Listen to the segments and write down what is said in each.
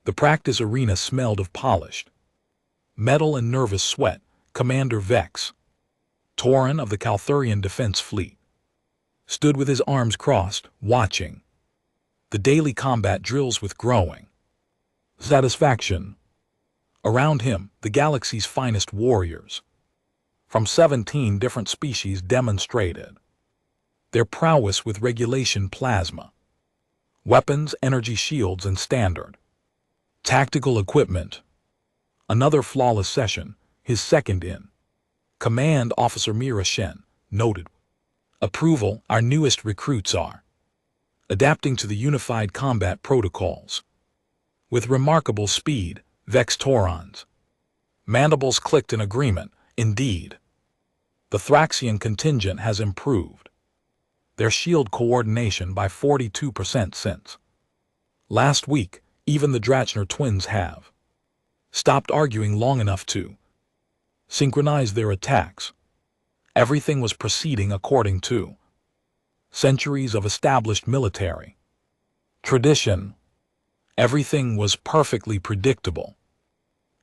The practice arena smelled of polished metal and nervous sweat. Commander Vex Torin of the Calthurian Defense Fleet stood with his arms crossed, watching the daily combat drills with growing satisfaction. Around him, the galaxy's finest warriors from 17 different species demonstrated their prowess with regulation plasma, weapons, energy shields, and standard tactical equipment. Another flawless session, his second in command. Officer Mira Shen noted approval. Our newest recruits are adapting to the unified combat protocols with remarkable speed. Vex Toron's mandibles clicked in agreement. Indeed, the Thraxian contingent has improved their shield coordination by 42% since last week. Even the Drachner twins have stopped arguing long enough to synchronize their attacks. Everything was proceeding according to centuries of established military tradition. Everything was perfectly predictable.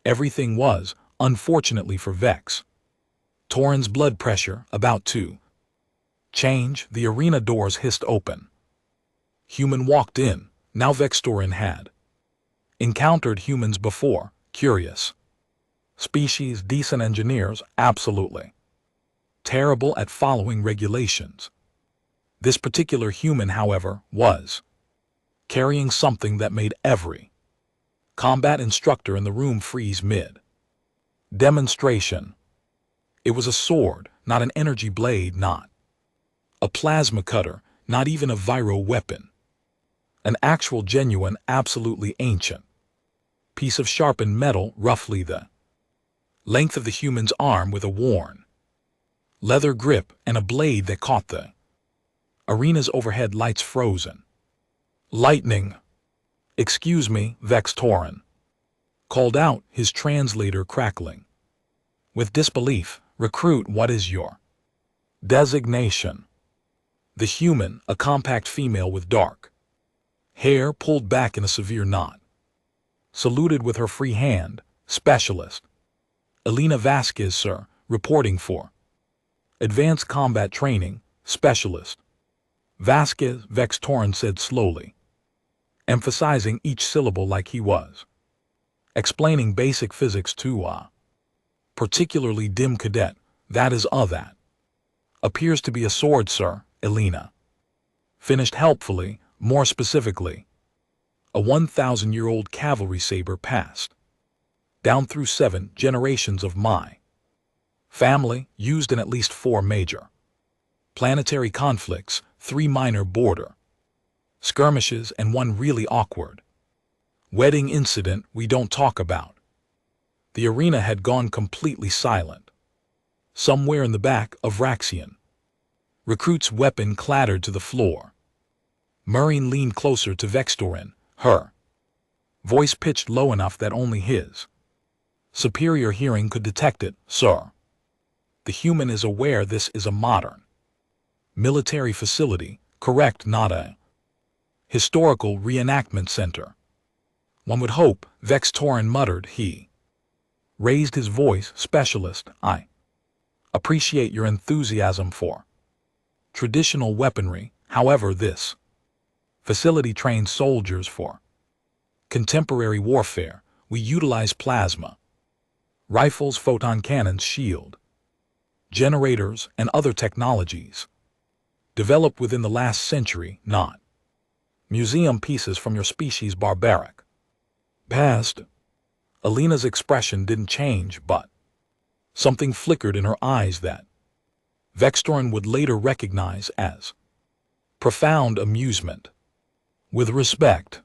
Everything was, unfortunately for Vex Torin's blood pressure, about to change. The arena doors hissed open. Human walked in. Now Vex Torin had encountered humans before. Curious species, decent engineers, absolutely terrible at following regulations. This particular human, however, was carrying something that made every combat instructor in the room freeze mid-demonstration. It was a sword, not an energy blade, not a plasma cutter, not even a viro weapon. An actual, genuine, absolutely ancient piece of sharpened metal, roughly the length of the human's arm, with a worn leather grip and a blade that caught the arena's overhead lights. Frozen lightning. Excuse me, Vex Torin called out, his translator crackling with disbelief. Recruit, what is your designation? The human, a compact female with dark hair pulled back in a severe knot, saluted with her free hand. Specialist Elena Vasquez, sir, reporting for advanced combat training. Specialist Vasquez, Vex Torin said slowly, emphasizing each syllable like he was explaining basic physics to a particularly dim cadet. That is that appears to be a sword, sir. Elena finished helpfully. More specifically, a 1,000-year-old cavalry saber passed down through 7 generations of my family, used in at least 4 major planetary conflicts, 3 minor border skirmishes, and 1 really awkward wedding incident we don't talk about. The arena had gone completely silent. Somewhere in the back, a Vraxian recruit's weapon clattered to the floor. Murray leaned closer to Vex Torin, her voice pitched low enough that only his superior hearing could detect it. Sir, the human is aware this is a modern military facility, correct? Not a historical reenactment center. One would hope, Vex Torin muttered. He raised his voice. Specialist, I appreciate your enthusiasm for traditional weaponry. However, this facility trains soldiers for contemporary warfare. We utilize plasma rifles, photon cannons, shield generators, and other technologies developed within the last century, not museum pieces from your species' barbaric past. Elena's expression didn't change, but something flickered in her eyes that Vex Torin would later recognize as profound amusement. With respect,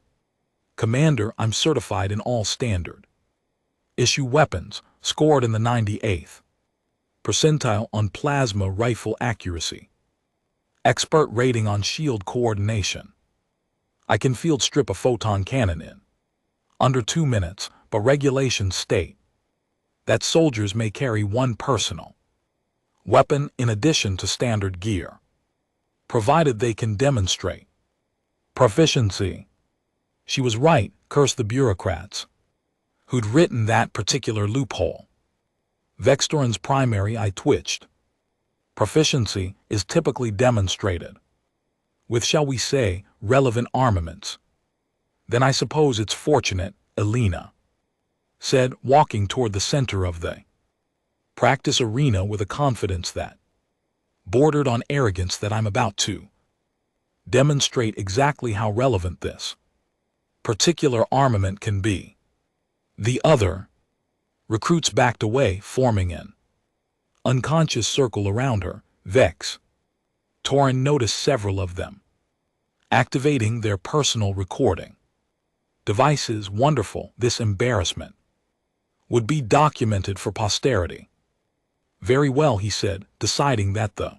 Commander, I'm certified in all standard issue weapons, scored in the 98th percentile on plasma rifle accuracy, expert rating on shield coordination. I can field strip a photon cannon in under 2 minutes, but regulations state that soldiers may carry 1 personal weapon in addition to standard gear, provided they can demonstrate proficiency. She was right, cursed the bureaucrats who'd written that particular loophole. Vextorin's primary eye twitched. Proficiency is typically demonstrated with, shall we say, relevant armaments. Then I suppose it's fortunate, Elena said, walking toward the center of the practice arena with a confidence that bordered on arrogance, that I'm about to demonstrate exactly how relevant this particular armament can be. The other recruits backed away, forming an unconscious circle around her. Vex Torin noticed several of them activating their personal recording devices. Wonderful, this embarrassment would be documented for posterity. Very well, he said, deciding that the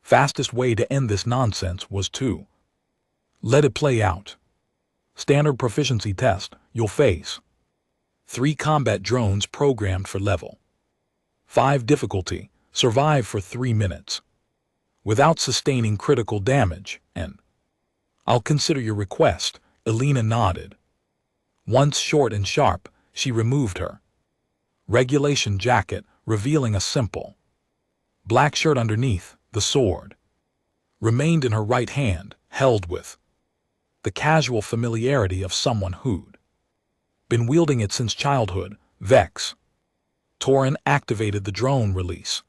fastest way to end this nonsense was to let it play out. Standard proficiency test. You'll face 3 combat drones programmed for level 5 difficulty. Survive for 3 minutes without sustaining critical damage, and I'll consider your request. Elena nodded. Once short and sharp, she removed her regulation jacket, revealing a simple black shirt underneath. The sword remained in her right hand, held with the casual familiarity of someone who'd been wielding it since childhood. Vex Torin activated the drone release.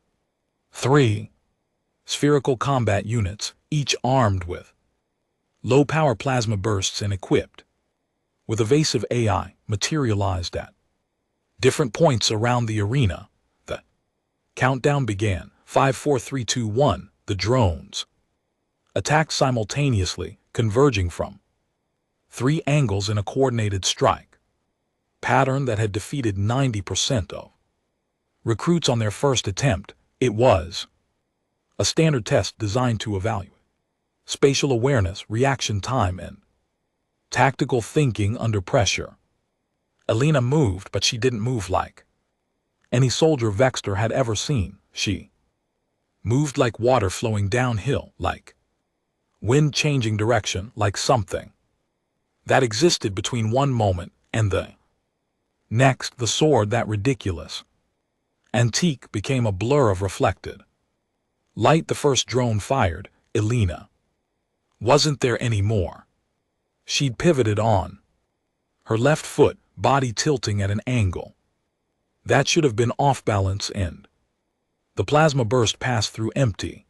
3 spherical combat units, each armed with low-power plasma bursts and equipped with evasive AI, materialized at different points around the arena. The countdown began. 5, 4, 3, 2, 1. The drones attacked simultaneously, converging from 3 angles in a coordinated strike pattern that had defeated 90% of recruits on their first attempt. It was a standard test designed to evaluate spatial awareness, reaction time, and tactical thinking under pressure. Elena moved, but she didn't move like any soldier Vextor had ever seen. She moved like water flowing downhill, like wind changing direction, like something that existed between one moment and the next. The sword, that ridiculous antique, became a blur of reflected light. The first drone fired. Elena wasn't there anymore. She'd pivoted on her left foot, body tilting at an angle that should have been off balance, and the plasma burst passed through empty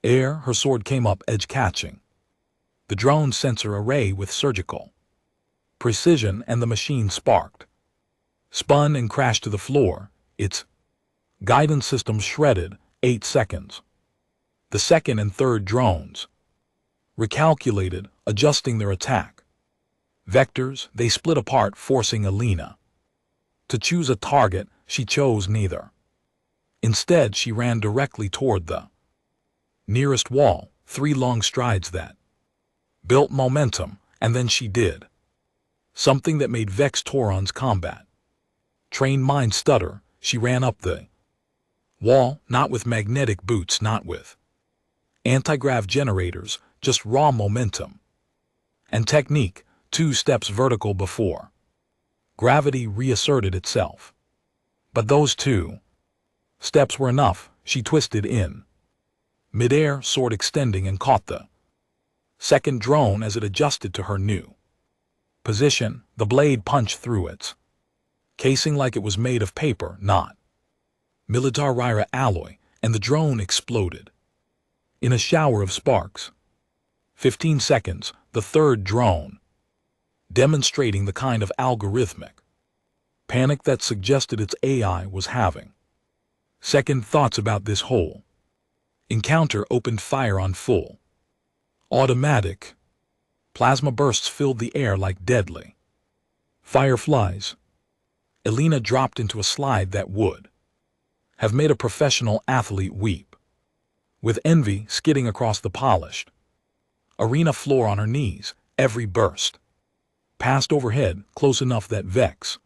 air. Her sword came up, edge catching the drone sensor array with surgical precision, and the machine sparked, spun, and crashed to the floor, its guidance system shredded. 8 seconds. The second and third drones recalculated, adjusting their attack vectors. They split apart, forcing Elena to choose a target. She chose neither. Instead, she ran directly toward the nearest wall, 3 long strides that built momentum, and then she did something that made Vex Toron's combat trained mind stutter. She ran up the wall, not with magnetic boots, not with anti-grav generators, just raw momentum and technique. 2 steps vertical before gravity reasserted itself. But those 2 steps were enough. She twisted in midair, sword extending, and caught the second drone as it adjusted to her new position. The blade punched through its casing like it was made of paper, not Militarira alloy, and the drone exploded in a shower of sparks. 15 seconds. The third drone, demonstrating the kind of algorithmic panic that suggested its AI was having second thoughts about this whole encounter, opened fire on full automatic. Plasma bursts filled the air like deadly fireflies. Elena dropped into a slide that would have made a professional athlete weep with envy, skidding across the polished arena floor on her knees. Every burst passed overhead, close enough that Vex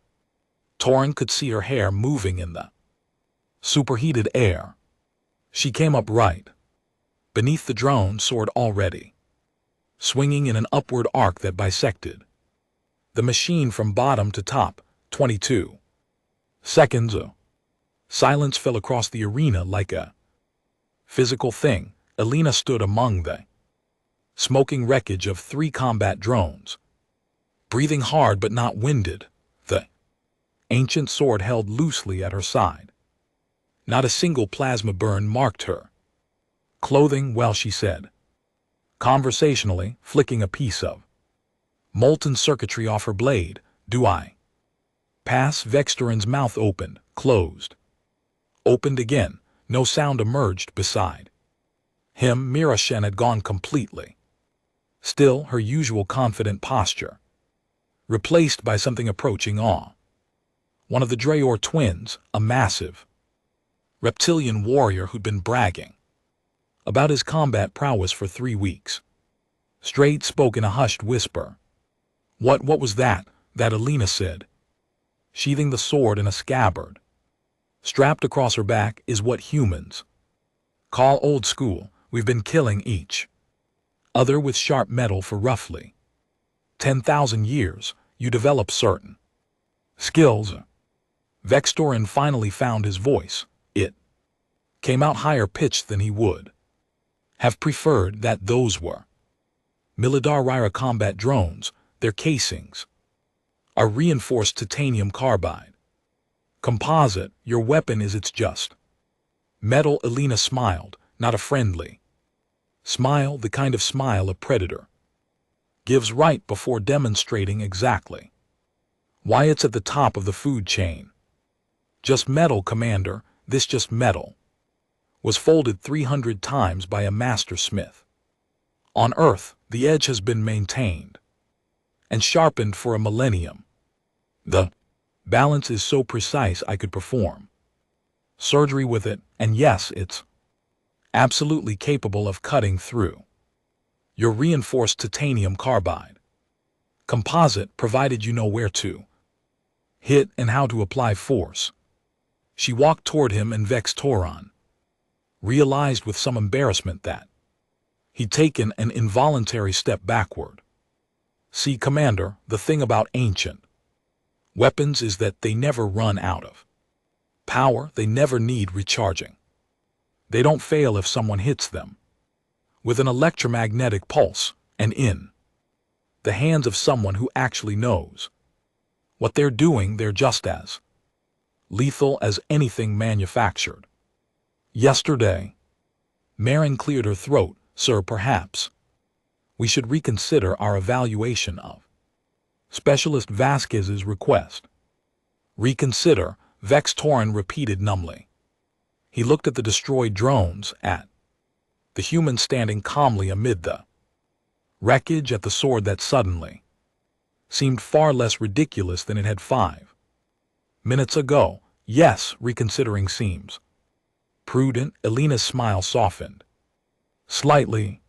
Torin could see her hair moving in the superheated air. She came up right beneath the drone, sword already swinging in an upward arc that bisected the machine from bottom to top. 22 seconds. Silence fell across the arena like a physical thing. Alina stood among the smoking wreckage of 3 combat drones, breathing hard but not winded, the ancient sword held loosely at her side. Not a single plasma burn marked her clothing. Well, she said, conversationally, flicking a piece of molten circuitry off her blade, do I pass? Vextorin's mouth opened, closed, opened again. No sound emerged beside him. Mirashen had gone completely still, her usual confident posture replaced by something approaching awe. One of the Drayor twins, a massive reptilian warrior who'd been bragging about his combat prowess for 3 weeks straight, spoke in a hushed whisper. What was that? That, Alina said, sheathing the sword in a scabbard strapped across her back, is what humans call old school. We've been killing each other with sharp metal for roughly 10,000 years. You develop certain skills. Vextorin finally found his voice. It came out higher pitched than he would have preferred. That those were Milidarira combat drones. Their casings are reinforced titanium carbide. Composite, your weapon is its just metal. Alina smiled, not a friendly smile, the kind of smile a predator gives right before demonstrating exactly why it's at the top of the food chain. Just metal, Commander. This just metal was folded 300 times by a master smith. On Earth, the edge has been maintained and sharpened for a millennium. The balance is so precise I could perform surgery with it, and yes, it's absolutely capable of cutting through your reinforced titanium carbide composite, provided you know where to hit and how to apply force. She walked toward him, and Vextorin realized with some embarrassment that he'd taken an involuntary step backward. See, Commander, the thing about ancient weapons is that they never run out of power. They never need recharging. They don't fail if someone hits them with an electromagnetic pulse, and in the hands of someone who actually knows what they're doing, they're just as lethal as anything manufactured yesterday. Marin cleared her throat. Sir, perhaps we should reconsider our evaluation of Specialist Vasquez's request. Reconsider, Vextorin repeated numbly. He looked at the destroyed drones, at the human standing calmly amid the wreckage, at the sword that suddenly seemed far less ridiculous than it had 5 minutes ago. Yes, reconsidering seems prudent. Alina's smile softened slightly.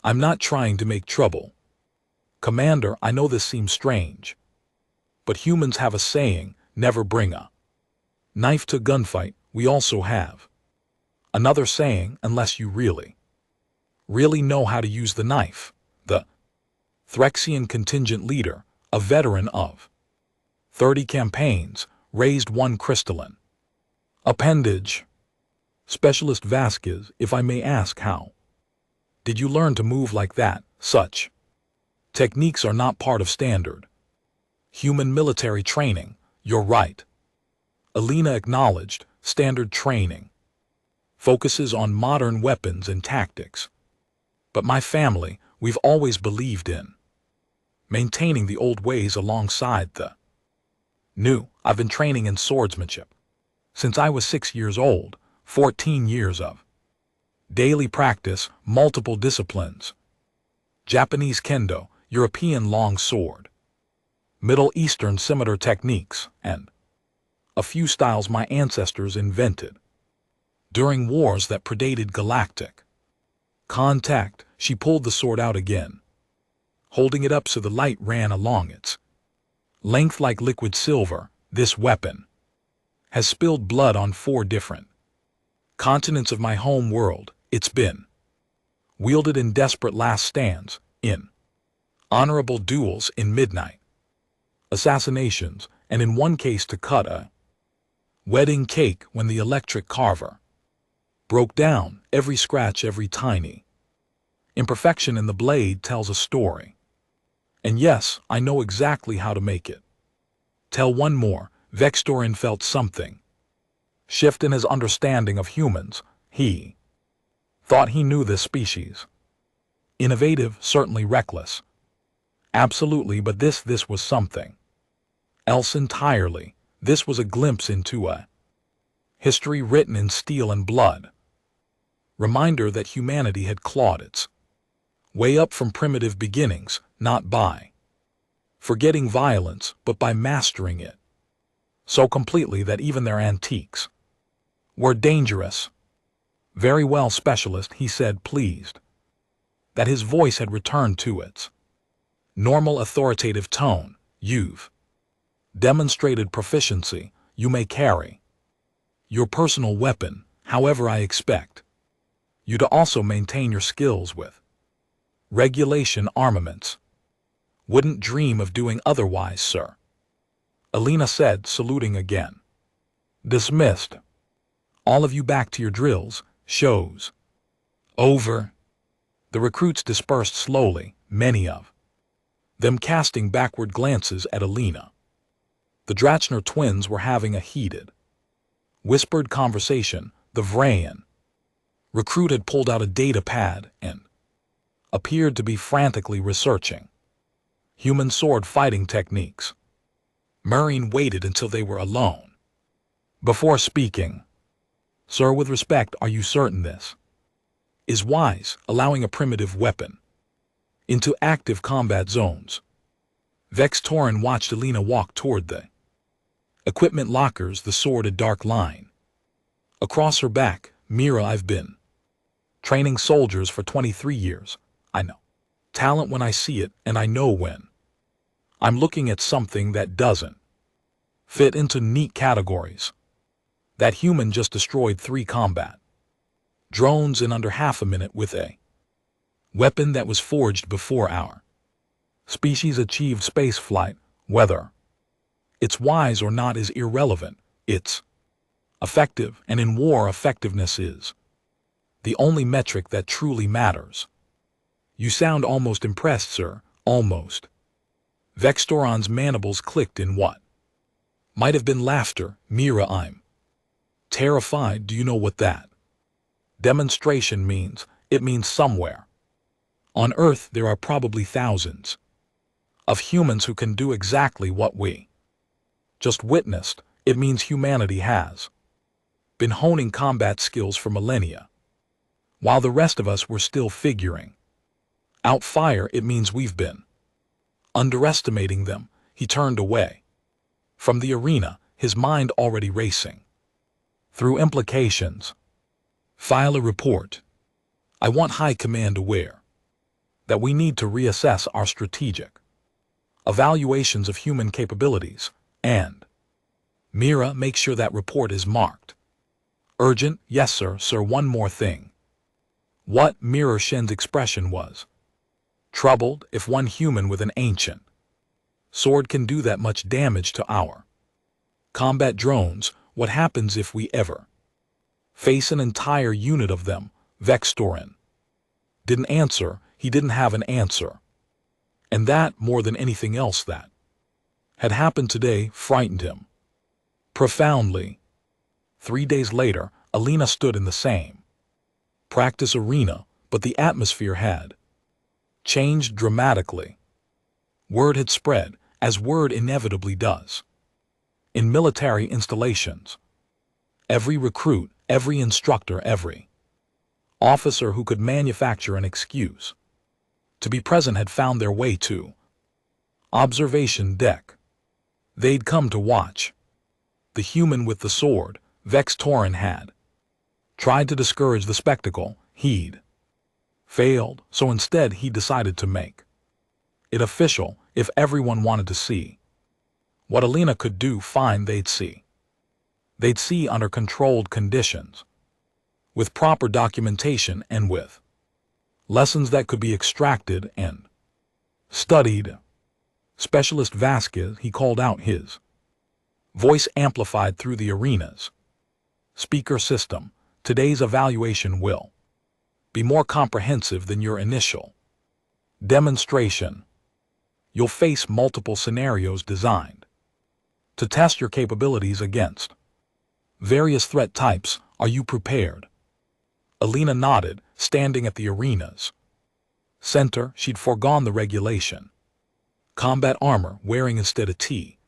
I'm not trying to make trouble, Commander. I know this seems strange, but humans have a saying, never bring a knife to gunfight. We also have another saying, unless you really know how to use the knife. The Threxian contingent leader, a veteran of 30 campaigns, raised one crystalline appendage. Specialist Vasquez, if I may ask, how did you learn to move like that? Such techniques are not part of standard human military training. You're right, Alina acknowledged. Standard training focuses on modern weapons and tactics. But my family, we've always believed in maintaining the old ways alongside the new. I've been training in swordsmanship since I was 6 years old, 14 years of daily practice, multiple disciplines. Japanese kendo, European long sword, Middle Eastern scimitar techniques, and a few styles my ancestors invented during wars that predated galactic contact. She pulled the sword out again, holding it up so the light ran along its length like liquid silver. This weapon has spilled blood on 4 different continents of my home world. It's been wielded in desperate last stands, in honorable duels in midnight, assassinations, and in one case to cut a wedding cake when the electric carver broke down, every scratch, every tiny imperfection in the blade tells a story. And yes, I know exactly how to make it. Tell one more. Vextorin felt something shift in his understanding of humans. He thought he knew this species. Innovative, certainly reckless. Absolutely, but this was something else entirely. This was a glimpse into a history written in steel and blood. Reminder that humanity had clawed its way up from primitive beginnings, not by forgetting violence, but by mastering it so completely that even their antiques were dangerous. Very well, specialist, he said, pleased that his voice had returned to its normal authoritative tone. You've demonstrated proficiency. You may carry your personal weapon. However, I expect you to also maintain your skills with regulation armaments. Wouldn't dream of doing otherwise, sir, Alina said, saluting again. Dismissed. All of you back to your drills. Shows over. The recruits dispersed slowly, many of them casting backward glances at Alina. The Drachner twins were having a heated, whispered conversation. The Vrayan recruit had pulled out a data pad and appeared to be frantically researching human sword fighting techniques. Marine waited until they were alone before speaking. Sir, with respect, are you certain this is wise, allowing a primitive weapon into active combat zones? Vextorin watched Alina walk toward the equipment lockers, the sword a dark line across her back. Mira, I've been training soldiers for 23 years. I know talent when I see it, and I know when I'm looking at something that doesn't fit into neat categories. That human just destroyed 3 combat drones in under half a minute with a weapon that was forged before our species achieved space flight. Whether it's wise or not is irrelevant. It's effective, and in war effectiveness is the only metric that truly matters. You sound almost impressed, sir. Almost. Vextoron's mandibles clicked in what might have been laughter. Mira, I'm terrified. Do you know what that demonstration means? It means somewhere on Earth there are probably thousands of humans who can do exactly what we just witnessed. It means humanity has been honing combat skills for millennia, while the rest of us were still figuring out fire. It means we've been underestimating them. He turned away from the arena, his mind already racing through implications. File a report. I want High Command aware that we need to reassess our strategic evaluations of human capabilities, and Mira, make sure that report is marked urgent. Yes, sir. Sir, one more thing. What? Mira Shen's expression was troubled. If one human with an ancient sword can do that much damage to our combat drones, what happens if we ever face an entire unit of them? Vextorin didn't answer. He didn't have an answer. And that, more than anything else that had happened today, frightened him profoundly. 3 days later, Alina stood in the same practice arena, but the atmosphere had changed dramatically. Word had spread, as word inevitably does in military installations. Every recruit, every instructor, every officer who could manufacture an excuse to be present had found their way to observation deck. They'd come to watch the human with the sword. Vextorin had tried to discourage the spectacle. He'd failed, so instead he decided to make it official. If everyone wanted to see what Alina could do, fine, they'd see. They'd see under controlled conditions, with proper documentation and with lessons that could be extracted and Studied. Specialist Vasquez, he called out, his voice amplified through the arena's speaker system. Today's evaluation will be more comprehensive than your initial demonstration. You'll face multiple scenarios designed to test your capabilities against various threat types. Are you prepared? Alina nodded, standing at the arena's center. She'd foregone the regulation combat armor, wearing instead a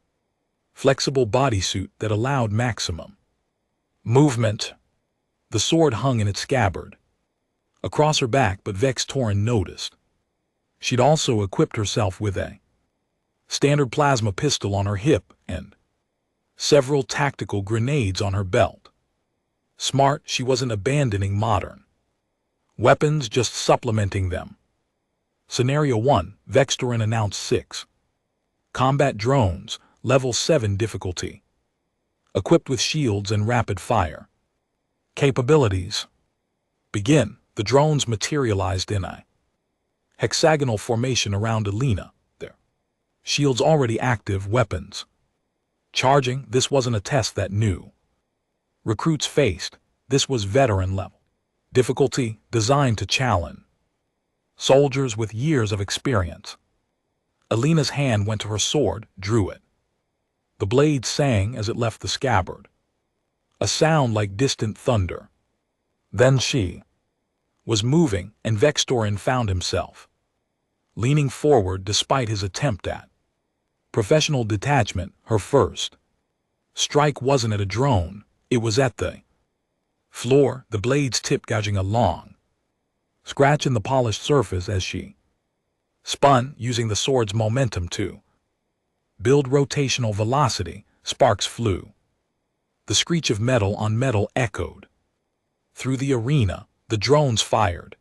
flexible bodysuit that allowed maximum movement. The sword hung in its scabbard across her back, but Vex Torin noticed she'd also equipped herself with a standard plasma pistol on her hip and several tactical grenades on her belt. Smart, she wasn't abandoning modern weapons, just supplementing them. Scenario 1, Vex Torin announced 6 combat drones, level 7 difficulty, equipped with shields and rapid fire capabilities. Begin. The drones materialized in a hexagonal formation around Alina, their shields already active, weapons charging. This wasn't a test that new recruits faced. This was veteran level difficulty, designed to challenge soldiers with years of experience. Alina's hand went to her sword, drew it. The blade sang as it left the scabbard, a sound like distant thunder. Then she was moving, and Vex Torin found himself leaning forward despite his attempt at professional detachment. Her first strike wasn't at a drone, it was at the floor, the blade's tip gouging a long scratch in the polished surface as she spun, using the sword's momentum to build rotational velocity. Sparks flew. The screech of metal on metal echoed through the arena. The drones fired,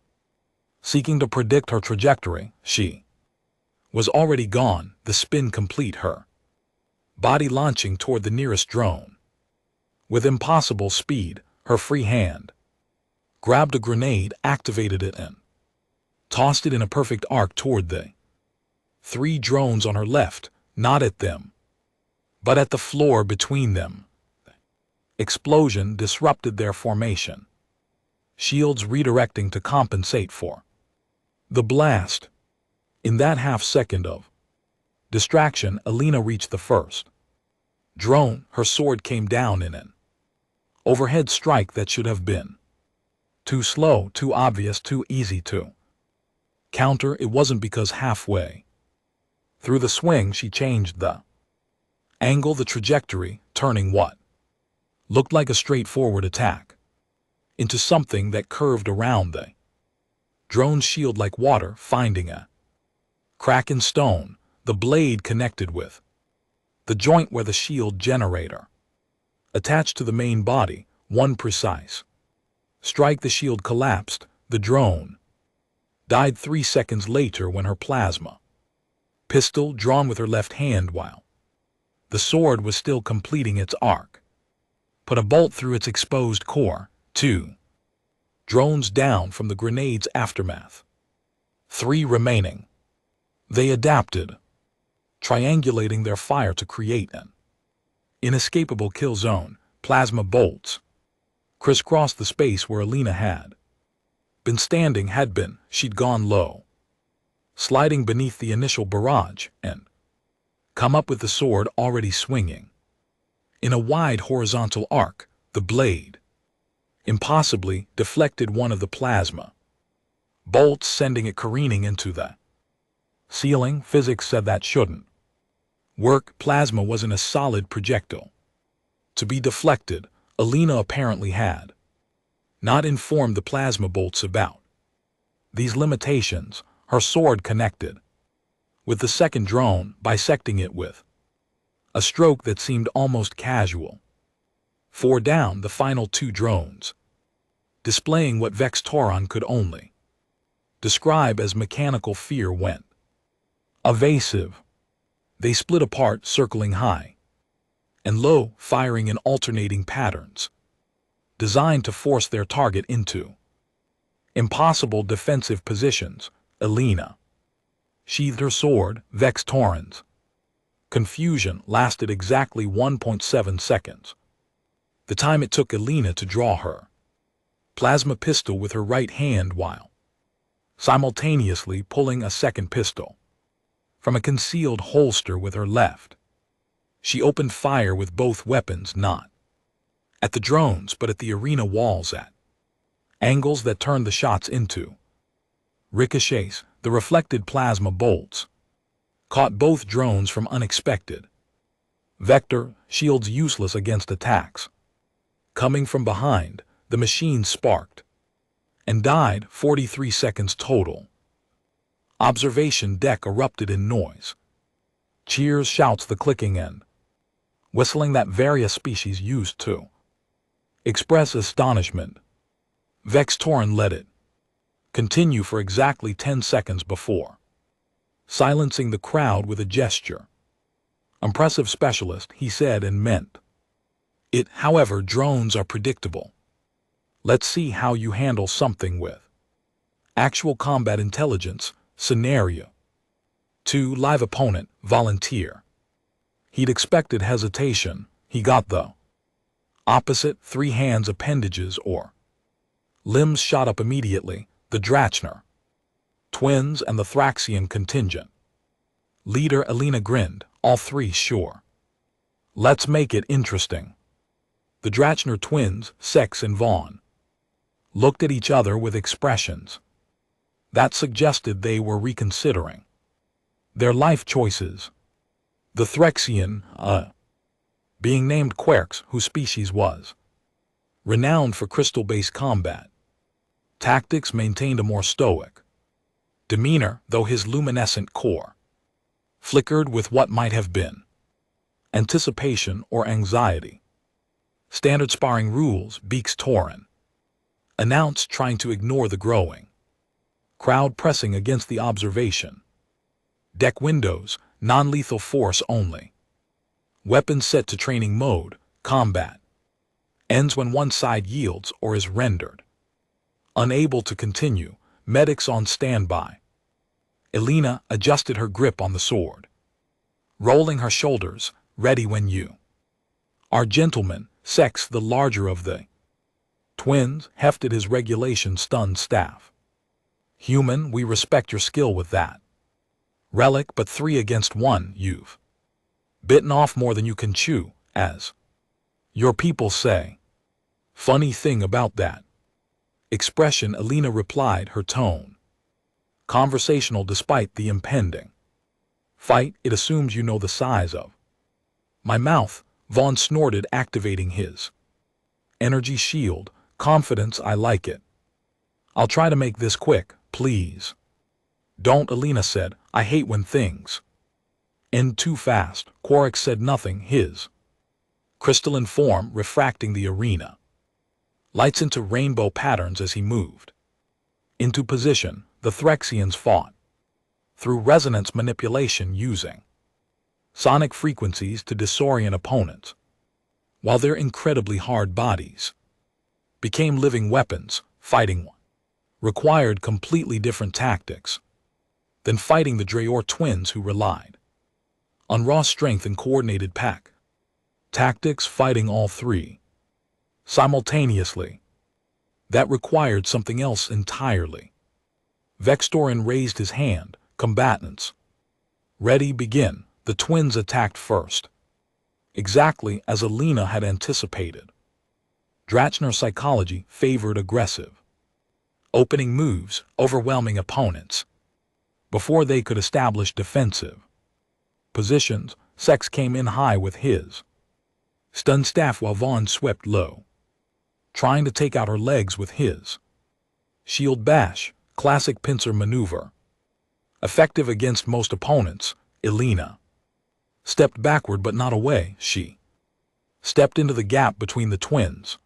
seeking to predict her trajectory. She was already gone, the spin complete, her body launching toward the nearest drone. With impossible speed, her free hand grabbed a grenade, activated it, and tossed it in a perfect arc toward the 3 drones on her left, not at them, but at the floor between them. Explosion disrupted their formation, shields redirecting to compensate for the blast. In that half-second of distraction, Alina reached the first drone. Her sword came down in an overhead strike that should have been too slow, too obvious, too easy to counter. It wasn't, because halfway through the swing she changed the angle, the trajectory, turning what looked like a straightforward attack into something that curved around the drone's shield like water finding a crack in stone. The blade connected with the joint where the shield generator attached to the main body. One precise strike, the shield collapsed. The drone died 3 seconds later when her plasma pistol, drawn with her left hand while the sword was still completing its arc, put a bolt through its exposed core. 2 drones down from the grenade's aftermath. 3 remaining. They adapted, triangulating their fire to create an inescapable kill zone. Plasma bolts crisscrossed the space where Alina had been standing. She'd gone low, sliding beneath the initial barrage, and come up with the sword already swinging in a wide horizontal arc. The blade impossibly deflected one of the plasma bolts, sending it careening into the ceiling. Physics said that shouldn't work. Plasma wasn't a solid projectile to be deflected. Alina apparently had not informed the plasma bolts about these limitations. Her sword connected with the second drone, bisecting it with a stroke that seemed almost casual. 4 down. The final 2 drones, displaying what Vex Torin could only describe as mechanical fear, went evasive. They split apart, circling high and low, firing in alternating patterns, designed to force their target into impossible defensive positions. Alina sheathed her sword, Vex Torrens. Confusion lasted exactly 1.7 seconds. The time it took Elena to draw her plasma pistol with her right hand while simultaneously pulling a second pistol from a concealed holster with her left. She opened fire with both weapons, not at the drones but at the arena walls, at angles that turned the shots into ricochets. The reflected plasma bolts caught both drones from unexpected vector shields, useless against attacks coming from behind. The machine sparked and died. 43 seconds total. Observation deck erupted in noise. Cheers, shouts, the clicking and whistling that various species used to express astonishment. Vex Torren let it continue for exactly 10 seconds before silencing the crowd with a gesture. Impressive, specialist, he said, and meant it. However, drones are predictable. Let's see how you handle something with actual combat intelligence. Scenario 2. Live opponent, volunteer. He'd expected hesitation. He got the opposite. 3 hands, appendages or limbs shot up immediately. The Drachner twins and the Thraxian contingent leader Elena grinned. All 3, sure. Let's make it interesting. The Drachner twins, Sex and Vaughn, looked at each other with expressions that suggested they were reconsidering their life choices. The Thraxian, being named Querx, whose species was renowned for crystal-based combat tactics, maintained a more stoic demeanor, though his luminescent core flickered with what might have been anticipation or anxiety. Standard sparring rules, Beaks Torren announced, trying to ignore the growing crowd pressing against the observation deck windows. Non-lethal force only. Weapons set to training mode. Combat ends when one side yields or is rendered unable to continue. Medics on standby. Elena adjusted her grip on the sword, rolling her shoulders, ready when you are. Gentleman, Sex, the larger of the twins, hefted his regulation stunned staff. Human, we respect your skill with that relic, but 3 against 1, you've bitten off more than you can chew, as your people say. Funny thing about that expression, Elena replied, her tone conversational despite the impending fight. It assumes you know the size of my mouth. Vaughn snorted, activating his energy shield. Confidence, I like it. I'll try to make this quick, please. Don't, Elena said. I hate when things end too fast. Querx said nothing, his crystalline form refracting the arena lights into rainbow patterns as he moved into position. The Thraxians fought through resonance manipulation, using sonic frequencies to disorient opponents, while their incredibly hard bodies became living weapons. Fighting one required completely different tactics than fighting the Drayor twins, who relied on raw strength and coordinated pack tactics. Fighting all 3 simultaneously, that required something else entirely. Vex Torren raised his hand. Combatants, ready, begin. The twins attacked first, exactly as Elena had anticipated. Drachner psychology favored aggressive opening moves, overwhelming opponents before they could establish defensive positions. Sex came in high with his stun staff, while Vaughn swept low, trying to take out her legs with his shield bash. Classic pincer maneuver, effective against most opponents. Elena stepped backward but not away. She stepped into the gap between the twins'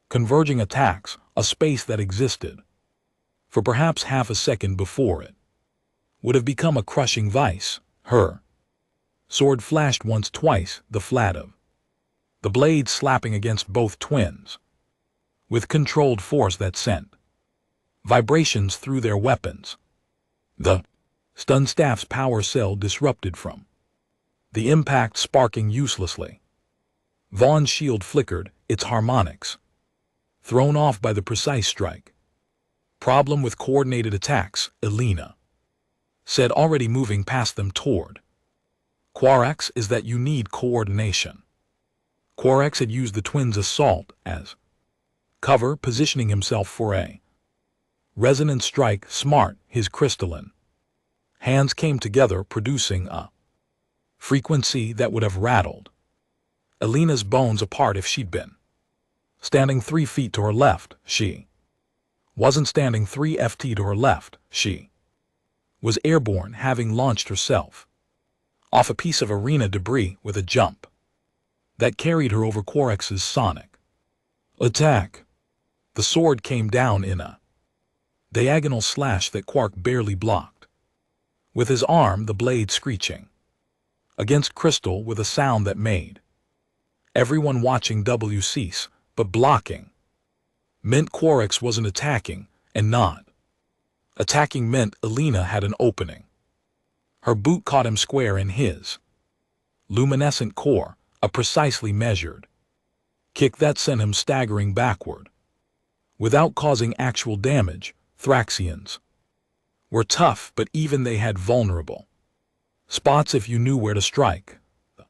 converging attacks, a space that existed for perhaps half a second before it would have become a crushing vice. Her sword flashed once, twice, the flat of the blade slapping against both twins with controlled force that sent vibrations through their weapons. The Stun Staff's power cell disrupted from the impact, sparking uselessly. Vaughn's shield flickered, its harmonics thrown off by the precise strike. Problem with coordinated attacks, Elena said, already moving past them toward Quarex, is that you need coordination. Quarex had used the twins' assault as cover, positioning himself for a resonant strike. Smart. His crystalline hands came together, producing a frequency that would have rattled Elena's bones apart if she'd been standing 3 feet to her left. She wasn't standing 3 ft to her left. She was airborne, having launched herself off a piece of arena debris with a jump that carried her over Quarex's sonic attack. The sword came down in a diagonal slash that Quark barely blocked, with his arm, the blade screeching against crystal with a sound that made everyone watching cease, but blocking meant Quarex wasn't attacking, and not attacking meant Elena had an opening. Her boot caught him square in his luminescent core, a precisely measured kick that sent him staggering backward. Without causing actual damage, Thraxians were tough, but even they had vulnerable spots if you knew where to strike. The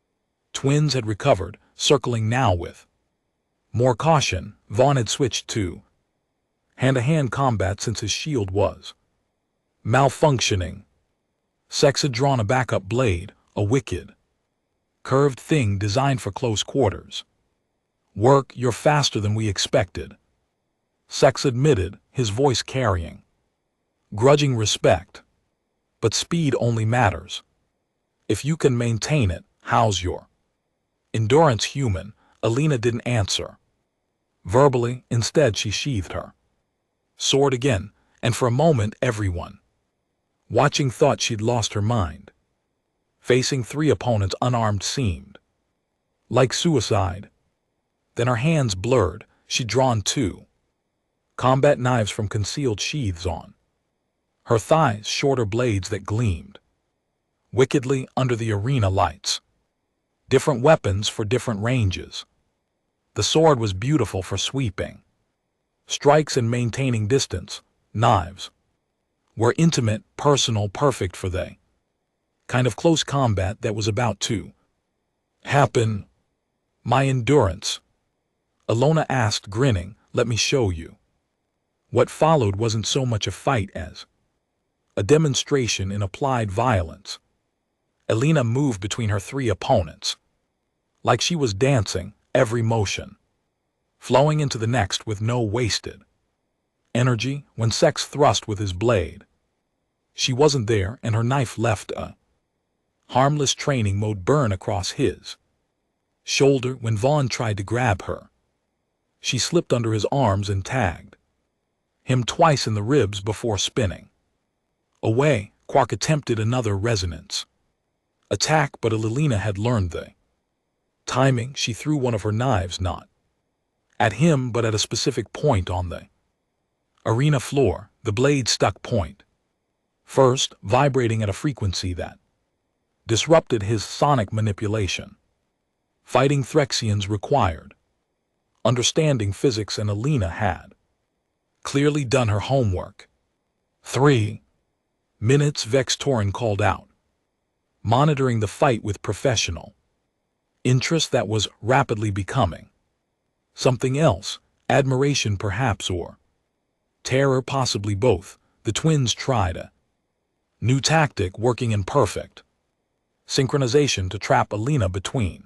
twins had recovered, circling now with more caution. Vaughn had switched to hand-to-hand combat since his shield was malfunctioning. Sex had drawn a backup blade, a wicked, curved thing designed for close quarters. Work, you're faster than we expected, Sex admitted, his voice carrying grudging respect. But speed only matters if you can maintain it. How's your endurance, human? Elena didn't answer verbally. Instead, she sheathed her sword again, and for a moment everyone watching thought she'd lost her mind. Facing 3 opponents unarmed seemed like suicide. Then her hands blurred. She'd drawn 2 combat knives from concealed sheaths on her thighs, shorter blades that gleamed wickedly under the arena lights. Different weapons for different ranges. The sword was beautiful for sweeping strikes and maintaining distance. Knives were intimate, personal, perfect for the kind of close combat that was about to happen. My endurance? Elena asked, grinning. Let me show you. What followed wasn't so much a fight as a demonstration in applied violence. Elena moved between her 3 opponents like she was dancing, every motion flowing into the next with no wasted energy. When Sex thrust with his blade, she wasn't there, and her knife left a harmless training mode burn across his shoulder. When Vaughn tried to grab her, she slipped under his arms and tagged him twice in the ribs before spinning away. Quark attempted another resonance attack, but Elena had learned the timing. She threw one of her knives not at him, but at a specific point on the arena floor. The blade stuck point first, vibrating at a frequency that disrupted his sonic manipulation. Fighting Thraxians required understanding physics, and Elena had clearly done her homework. 3 minutes, Vex Torin called out, monitoring the fight with professional interest that was rapidly becoming something else. Admiration perhaps, or terror, possibly both. The twins tried a new tactic, working in perfect synchronization to trap Elena between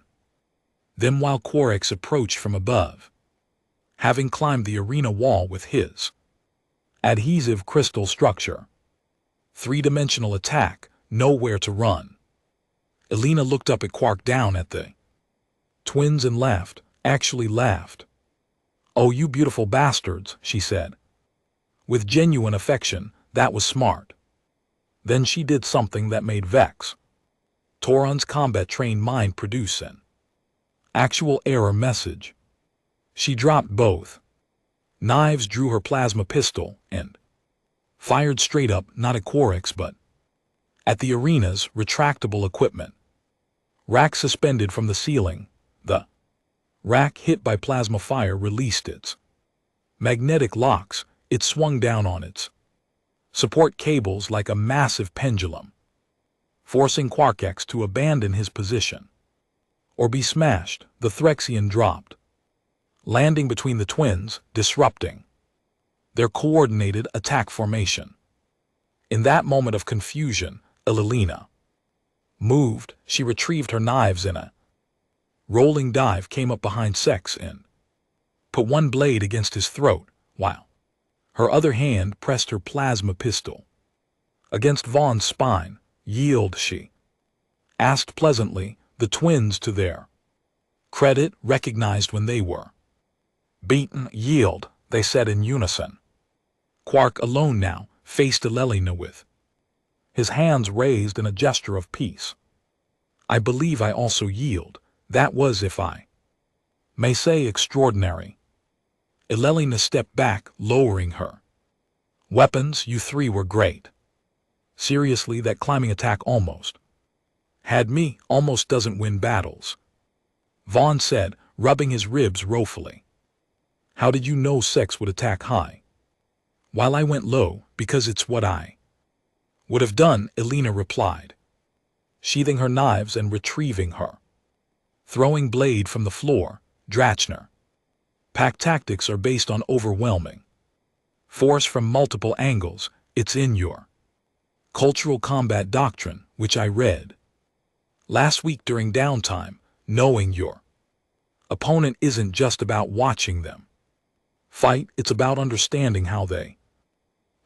them while Quarex approached from above, having climbed the arena wall with his adhesive crystal structure. 3-dimensional attack, nowhere to run. Elena looked up at Quark, down at the twins, and laughed, actually laughed. Oh, you beautiful bastards, she said, with genuine affection. That was smart. Then she did something that made Vex Toron's combat-trained mind produce an actual error message. She dropped both knives, drew her plasma pistol, and fired straight up, not at Quarex but At the arena's retractable equipment, rack suspended from the ceiling, the rack hit by plasma fire released its magnetic locks. It swung down on its support cables like a massive pendulum, forcing Quarkex to abandon his position or be smashed. The Threxian dropped, landing between the twins, disrupting their coordinated attack formation. In that moment of confusion, Elena moved. She retrieved her knives in a rolling dive, came up behind Sex and put one blade against his throat, while her other hand pressed her plasma pistol against Vaughn's spine. Yield, she asked pleasantly. The twins, to their credit, recognized when they were beaten. Yield, they said in unison. Quark, alone now, faced Elena with his hands raised in a gesture of peace. I believe I also yield. That was, if I may say, extraordinary. Elena stepped back, lowering her weapons. You three were great. Seriously, that climbing attack almost had me. Almost doesn't win battles, Vaughn said, rubbing his ribs ruefully. How did you know Sex would attack high while I went low? Because it's what I would have done, Elena replied, sheathing her knives and retrieving her throwing blade from the floor. Drachner pack tactics are based on overwhelming force from multiple angles. It's in your cultural combat doctrine, which I read last week during downtime. Knowing your opponent isn't just about watching them fight, it's about understanding how they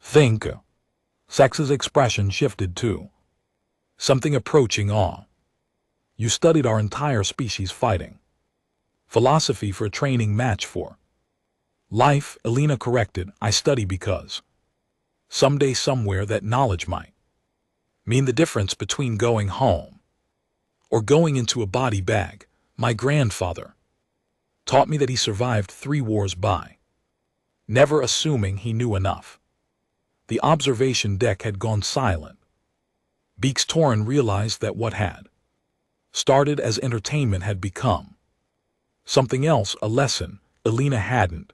think. Sex's expression shifted to something approaching awe. You studied our entire species fighting philosophy for a training match for life, Elena corrected. I study because someday, somewhere, that knowledge might mean the difference between going home or going into a body bag. My grandfather taught me that he survived 3 wars by never assuming he knew enough. The observation deck had gone silent. Beaks Torin realized that what had started as entertainment had become something else, a lesson. Elena hadn't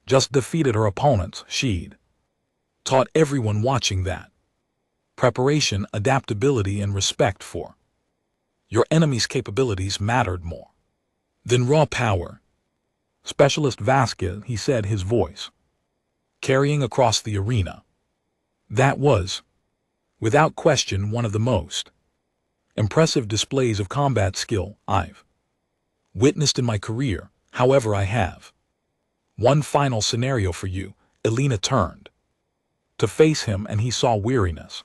just defeated her opponents, she'd taught everyone watching that preparation, adaptability, and respect for your enemy's capabilities mattered more than raw power. Specialist Vasquez, he said, his voice carrying across the arena. That was, without question, one of the most impressive displays of combat skill I've witnessed in my career. However, I have one final scenario for you. Elena turned to face him, and he saw weariness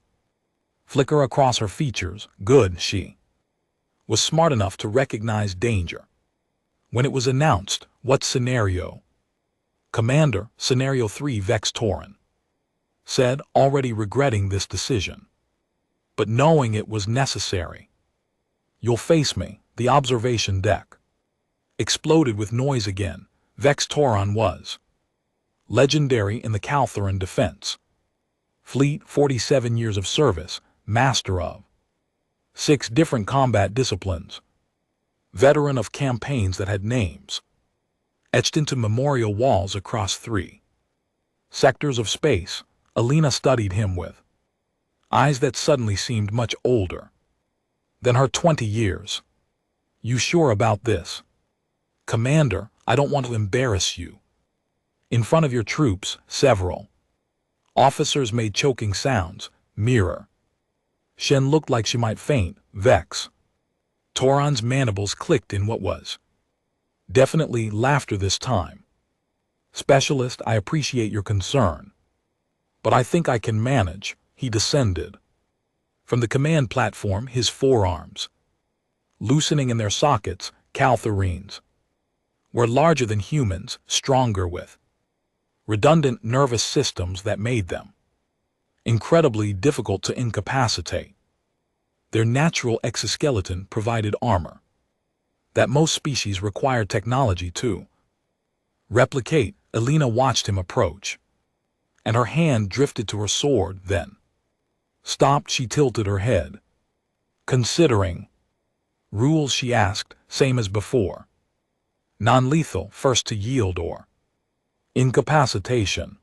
flicker across her features. Good, she was smart enough to recognize danger when it was announced. What scenario? Commander, Scenario 3, Vex Torin said, already regretting this decision, but knowing it was necessary. You'll face me. The observation deck exploded with noise again. Vex Torin was legendary in the Calthuran defense fleet, 47 years of service, master of 6 different combat disciplines, veteran of campaigns that had names etched into memorial walls across 3 sectors of space. Elena studied him with eyes that suddenly seemed much older than her 20 years. You sure about this? Commander, I don't want to embarrass you in front of your troops. Several officers made choking sounds. Mirror. Shen looked like she might faint. Vex Torin's mandibles clicked in what was definitely laughter this time. Specialist, I appreciate your concern, but I think I can manage. He descended from the command platform, his forearms loosening in their sockets. Calthurines were larger than humans, stronger, with redundant nervous systems that made them incredibly difficult to incapacitate. Their natural exoskeleton provided armor that most species require technology to replicate. Elena watched him approach, and her hand drifted to her sword. Then Stopped, she tilted her head. Considering. Rules, she asked, same as before. Non-lethal, first to yield or incapacitation.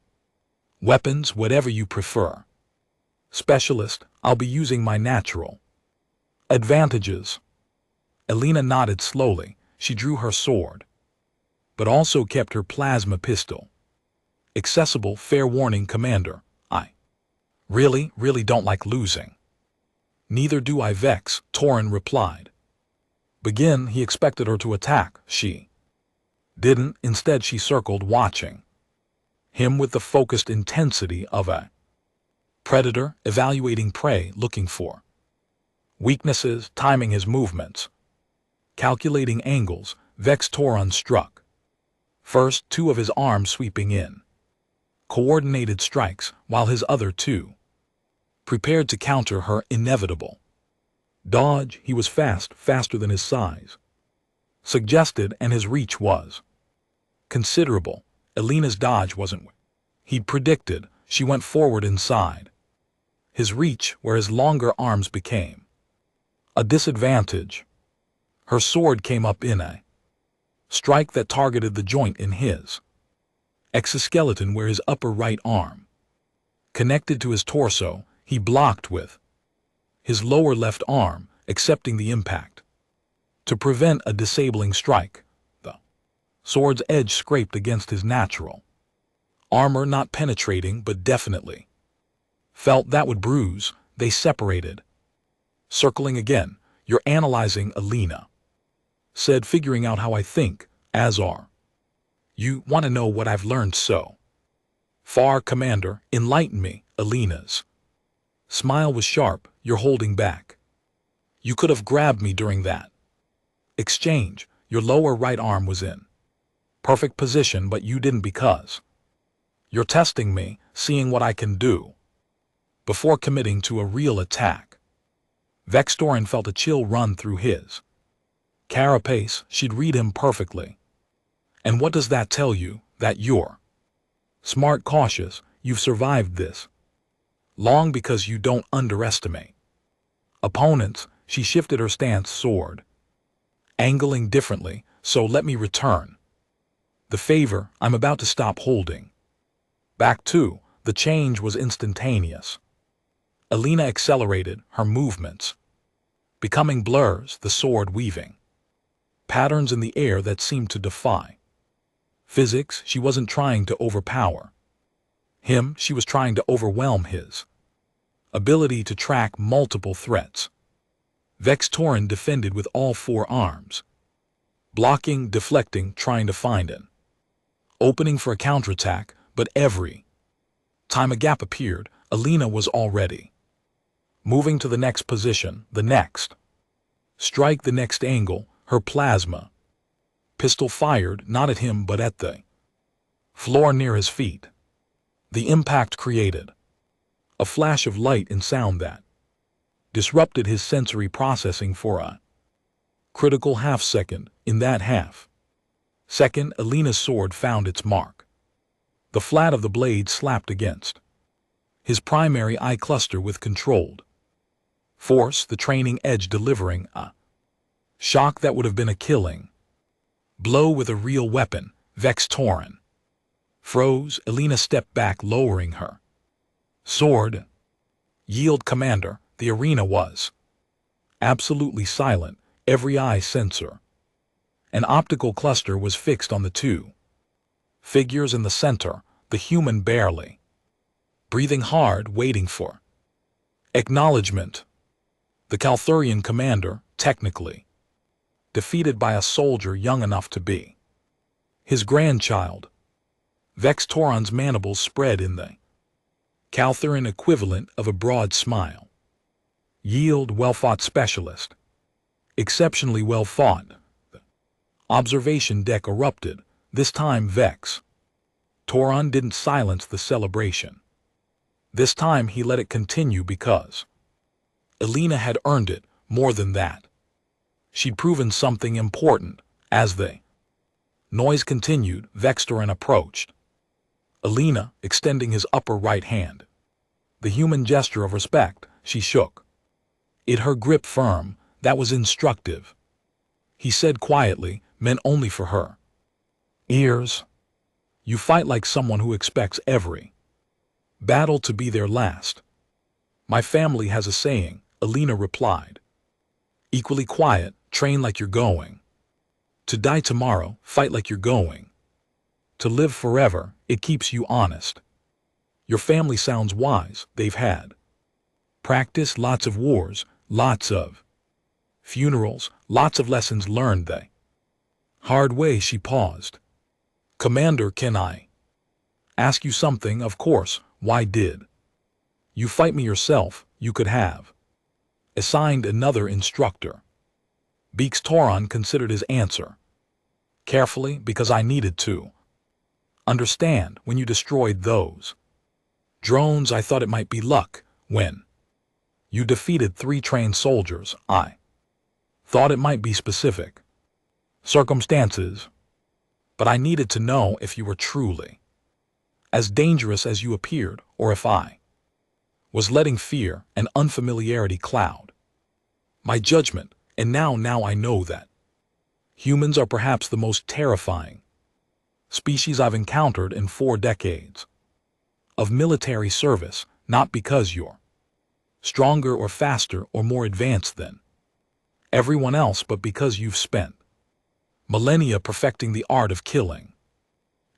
Weapons, whatever you prefer. Specialist, I'll be using my natural. Advantages. Elena nodded slowly. She drew her sword, but also kept her plasma pistol. Accessible, fair warning, Commander. I really don't like losing. Neither do I, Vex, Torin replied. Begin, he expected her to attack. She didn't. Instead, she circled, watching him with the focused intensity of a predator, evaluating prey, looking for weaknesses, timing his movements, calculating angles. Vex Torin struck. First, two of his arms sweeping in. Coordinated strikes, while his other two prepared to counter her inevitable dodge. He was faster than his size suggested, and his reach was considerable. Elena's dodge wasn't what he'd predicted. She went forward inside his reach, where his longer arms became a disadvantage. Her sword came up in a strike that targeted the joint in his exoskeleton where his upper right arm connected to his torso. He blocked with his lower left arm, accepting the impact. To prevent a disabling strike, the sword's edge scraped against his natural armor, not penetrating but definitely felt that would bruise. They separated. Circling again. You're analyzing, Elena said, figuring out how I think, as are you. Want to know what I've learned so far, Commander? Enlighten me. Elena's smile was sharp. You're holding back. You could have grabbed me during that exchange. Your lower right arm was in perfect position, but you didn't because you're testing me, seeing what I can do before committing to a real attack. Vex Torin felt a chill run through his carapace. She'd read him perfectly. And what does that tell you? That you're smart, cautious. You've survived this long because you don't underestimate opponents. She shifted her stance, sword angling differently. So let me return the favor. I'm about to stop holding back too. The change was instantaneous. Elena accelerated her movements, becoming blurs, the sword weaving patterns in the air that seemed to defy physics. She wasn't trying to overpower him. She was trying to overwhelm his ability to track multiple threats. Vex Torin defended with all four arms, blocking, deflecting, trying to find an opening for a counterattack, but every time a gap appeared, Elena was already moving to the next position, the next strike, the next angle. Her plasma pistol fired not at him but at the floor near his feet. The impact created a flash of light and sound that disrupted his sensory processing for a critical half-second. In that half-second, Elena's sword found its mark. The flat of the blade slapped against his primary eye cluster with controlled force, the training edge delivering a shock that would have been a killing blow with a real weapon. Vex Torin froze. Elena stepped back, lowering her sword. Yield, Commander. The arena was absolutely silent. Every eye sensor, an optical cluster, was fixed on the two figures in the center, the human barely breathing hard, waiting for acknowledgement. The Calthurian commander, technically defeated by a soldier young enough to be his grandchild. Vex Torin's mandibles spread in the Calthurian equivalent of a broad smile. Yield, well-fought, specialist. Exceptionally well fought. The observation deck erupted. This time Vex Torin didn't silence the celebration. This time he let it continue because Elena had earned it. More than that, she'd proven something important. As the noise continued, Vex Torin approached Elena, extending his upper right hand. The human gesture of respect, she shook. It her grip firm, that was instructive. He said quietly, meant only for her ears. You fight like someone who expects every battle to be their last. My family has a saying, Alina replied. Equally quiet, train like you're going to die tomorrow, fight like you're going to live forever, it keeps you honest. Your family sounds wise, they've had practice, lots of wars, lots of funerals, lots of lessons learned the hard way. She paused. Commander, can I ask you something? Of course. Why did you fight me yourself? You could have assigned another instructor. Beeks Toron considered his answer carefully. Because I needed to understand. When you destroyed those drones, I thought it might be luck. When you defeated 3 trained soldiers, I thought it might be specific circumstances. But I needed to know if you were truly as dangerous as you appeared, or if I was letting fear and unfamiliarity cloud my judgment. And now I know that humans are perhaps the most terrifying species I've encountered in 4 decades of military service, not because you're stronger or faster or more advanced than everyone else, but because you've spent millennia perfecting the art of killing.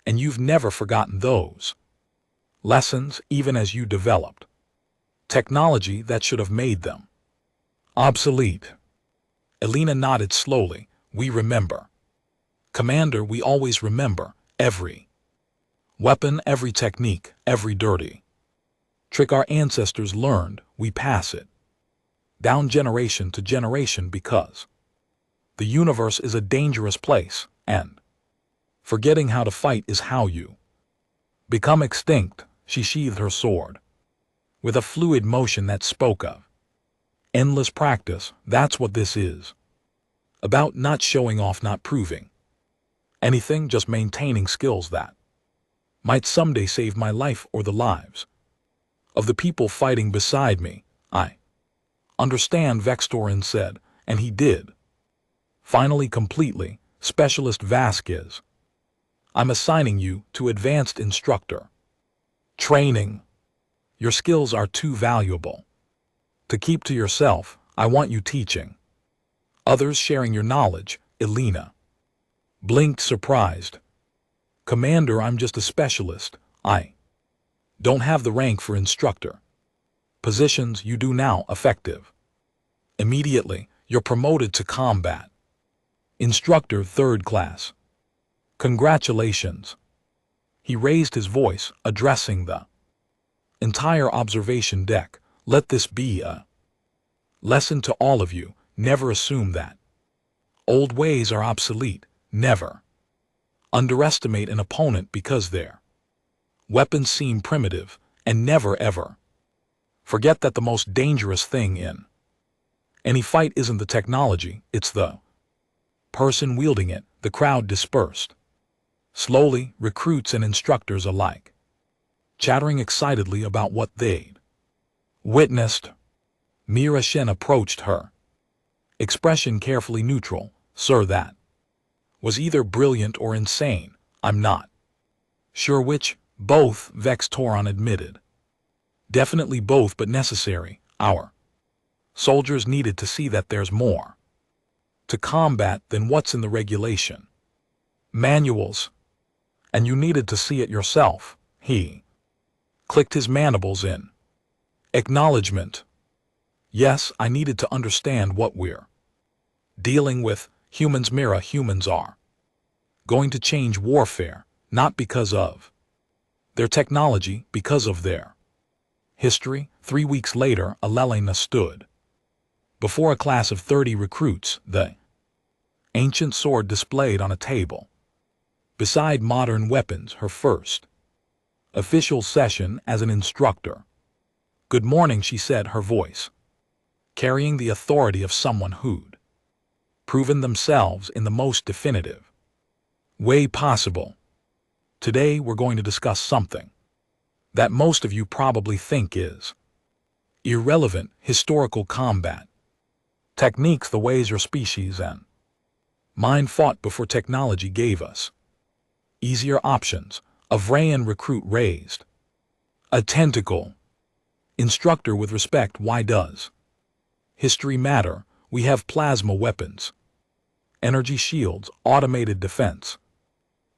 And you've never forgotten those lessons, even as you developed technology that should have made them obsolete. Alina nodded slowly. We remember. Commander, we always remember every weapon, every technique, every dirty trick our ancestors learned. We pass it down generation to generation because the universe is a dangerous place, and forgetting how to fight is how you become extinct. She sheathed her sword with a fluid motion that spoke of endless practice. That's what this is about, not showing off, not proving anything, just maintaining skills that might someday save my life or the lives of the people fighting beside me. I understand, Vextorin said, and he did. Finally, completely. Specialist Vasquez, I'm assigning you to advanced instructor training. Your skills are too valuable to keep to yourself. I want you teaching others, sharing your knowledge. Alina blinked, surprised. Commander, I'm just a specialist. I don't have the rank for instructor positions. You do now. Effective immediately. You're promoted to combat instructor 3rd class. Congratulations. He raised his voice, addressing the entire observation deck. Let this be a lesson to all of you. Never assume that old ways are obsolete. Never underestimate an opponent because their weapons seem primitive, and never ever forget that the most dangerous thing in any fight isn't the technology, it's the person wielding it. The crowd dispersed slowly, recruits and instructors alike chattering excitedly about what they'd witnessed. Mira Shen approached her, expression carefully neutral. Sir, that was either brilliant or insane. I'm not sure which. Both, Vex Toron admitted. Definitely both, but necessary. Our soldiers needed to see that there's more to combat than what's in the regulation manuals, and you needed to see it yourself. He clicked his mandibles in acknowledgement. Yes, I needed to understand what we're dealing with. Humans, Mira, humans are going to change warfare, not because of their technology, because of their history. 3 weeks later, Alelena stood before a class of 30 recruits, the ancient sword displayed on a table beside modern weapons. Her first official session as an instructor. Good morning, she said, her voice carrying the authority of someone who'd proven themselves in the most definitive way possible. Today we're going to discuss something that most of you probably think is irrelevant historical combat. Techniques the ways your species and mine fought before technology gave us easier options. A Vrayan recruit raised a tentacle. Instructor with respect. Why does history matter? We have plasma weapons, energy shields, automated defense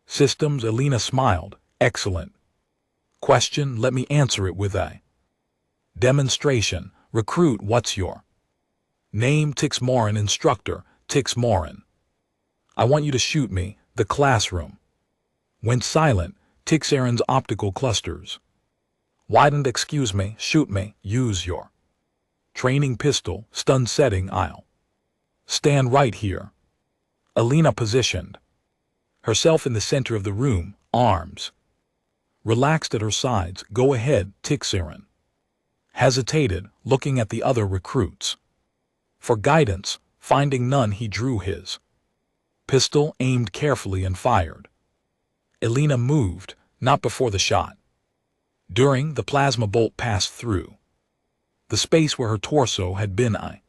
systems. Alina smiled. Excellent question. Let me answer it with a demonstration. Recruit, what's your name? Tix Morin. Instructor, Tix Morin. I want you to shoot me. The classroom went silent. Tix Aaron's optical clusters widened. Excuse me, shoot me. Use your training pistol. Stun setting. I'll stand right here. Alina positioned herself in the center of the room, arms relaxed at her sides. Go ahead. Tix Aaron hesitated, looking at the other recruits for guidance. Finding none, he drew his pistol, aimed carefully, and fired. Alina moved, not before the shot. During the plasma bolt passed through the space where her torso had been a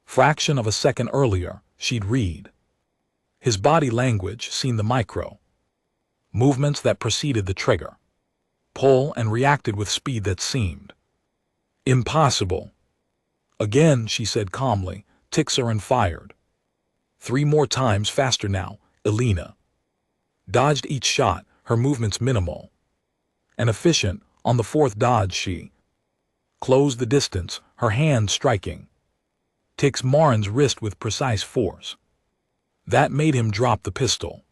fraction of a second earlier. She'd read his body language, seen the micro movements that preceded the trigger pull, and reacted with speed that seemed impossible. Again, she said calmly. Tixaran fired 3 more times, faster now. Alina dodged each shot, her movements minimal and efficient. On the 4th dodge, she closed the distance, her hand striking Tix Morin's wrist with precise force. That made him drop the pistol.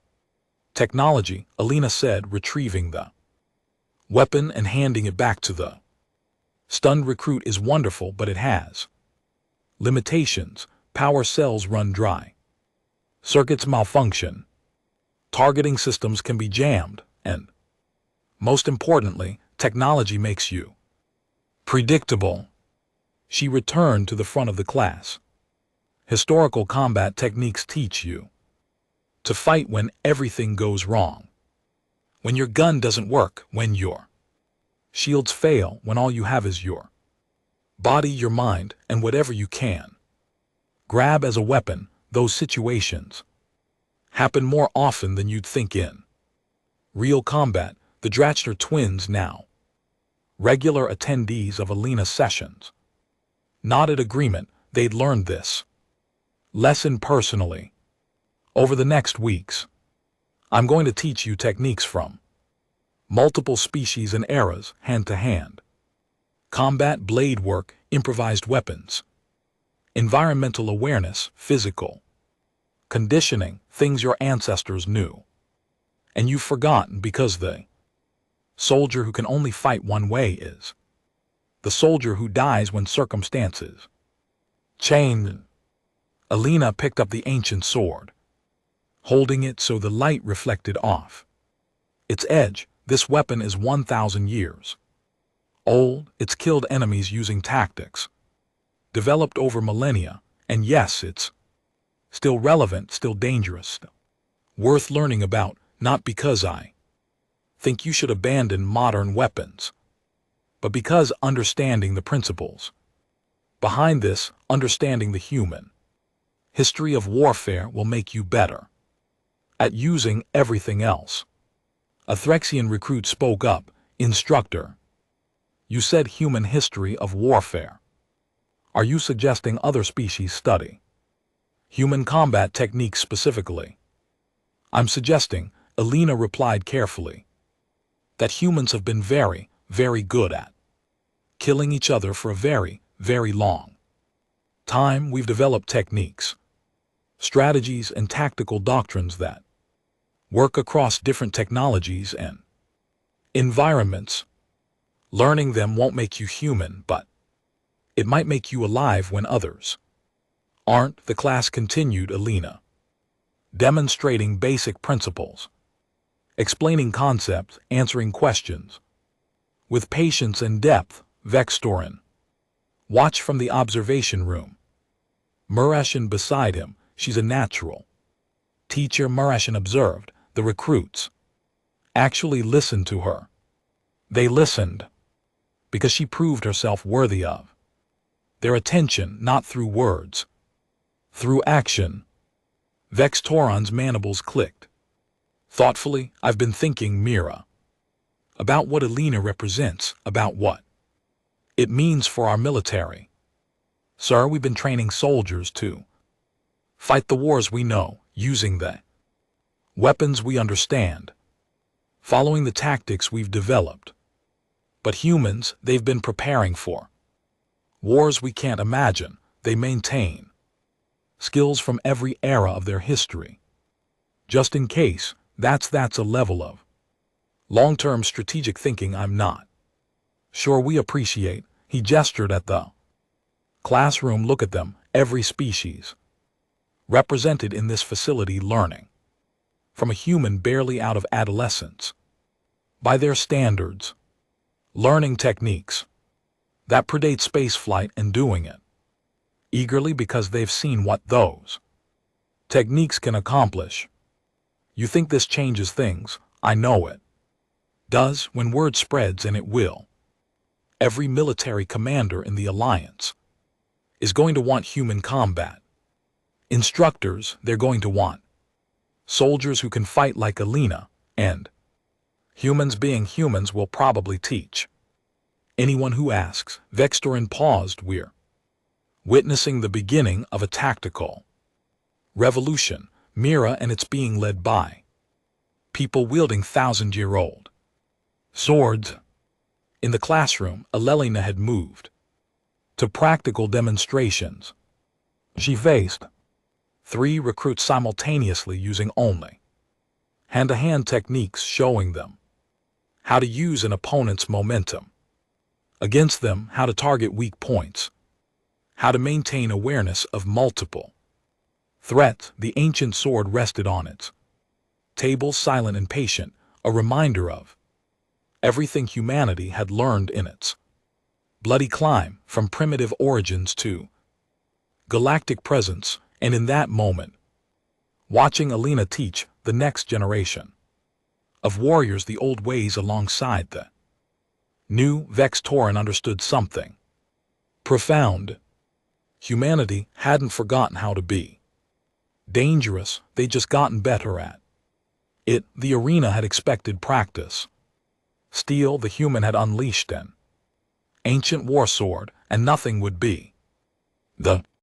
Technology, Alina said, retrieving the weapon and handing it back to the stunned recruit, is wonderful, but it has limitations. Power cells run dry. Circuits malfunction. Targeting systems can be jammed, and most importantly, technology makes you predictable. She returned to the front of the class. Historical combat techniques teach you to fight when everything goes wrong, when your gun doesn't work, when your shields fail, when all you have is your body, your mind, and whatever you can grab as a weapon. Those situations happen more often than you'd think in real combat. The Dratchner twins, now regular attendees of Alina's sessions, nodded agreement. They'd learned this lesson personally. Over the next weeks, I'm going to teach you techniques from multiple species and eras, hand-to-hand combat, blade work, improvised weapons, environmental awareness, physical conditioning, things your ancestors knew and you've forgotten, because the soldier who can only fight one way is the soldier who dies when circumstances change. Alina picked up the ancient sword, holding it so the light reflected off its edge. This weapon is 1,000 years old. It's killed enemies using tactics developed over millennia, and yes, it's still relevant, still dangerous, worth learning about. Not because I think you should abandon modern weapons, but because understanding the principles behind this, understanding the human history of warfare, will make you better at using everything else. A Threxian recruit spoke up. Instructor, you said human history of warfare. Are you suggesting other species study human combat techniques specifically? I'm suggesting, Alina replied carefully, that humans have been very, very good at killing each other for a very, very long time. We've developed techniques, strategies, and tactical doctrines that work across different technologies and environments. Learning them won't make you human, but it might make you alive when others aren't. The class continued. Alina demonstrating basic principles, explaining concepts, answering questions with patience and depth. Vextorin watched from the observation room. Mureshan beside him. She's a natural teacher. Mureshan observed. The recruits actually listened to her. They listened, because she proved herself worthy of their attention, not through words, through action. Vextoron's mandibles clicked. Thoughtfully, I've been thinking, Mira, about what Alina represents, about what it means for our military. Sir, we've been training soldiers to fight the wars we know, using the weapons we understand, following the tactics we've developed. But humans, they've been preparing for wars we can't imagine. They maintain skills from every era of their history. Just in case, that's a level of long-term strategic thinking I'm not sure we appreciate. He gestured at the classroom. Look at them, every species represented in this facility, learning from a human barely out of adolescence. By their standards, learning techniques that predate spaceflight and doing it eagerly because they've seen what those techniques can accomplish. You think this changes things? I know it does. When word spreads, and it will, every military commander in the Alliance is going to want human combat instructors. They're going to want soldiers who can fight like Alina, and humans, being humans, will probably teach anyone who asks. Vextorin paused. We're witnessing the beginning of a tactical revolution, Mira, and it's being led by people wielding thousand-year-old swords. In the classroom, Alelina had moved to practical demonstrations. She faced 3 recruits simultaneously, using only hand-to-hand techniques, showing them how to use an opponent's momentum against them, how to target weak points, how to maintain awareness of multiple threats. The ancient sword rested on its table, silent and patient, a reminder of everything humanity had learned in its bloody climb, from primitive origins to galactic presence. And in that moment, watching Alina teach the next generation of warriors the old ways alongside the new, Vextorin understood something profound. Humanity hadn't forgotten how to be dangerous, they'd just gotten better at it. The arena had expected practice. Steel, the human, had unleashed an ancient war sword, and nothing would be the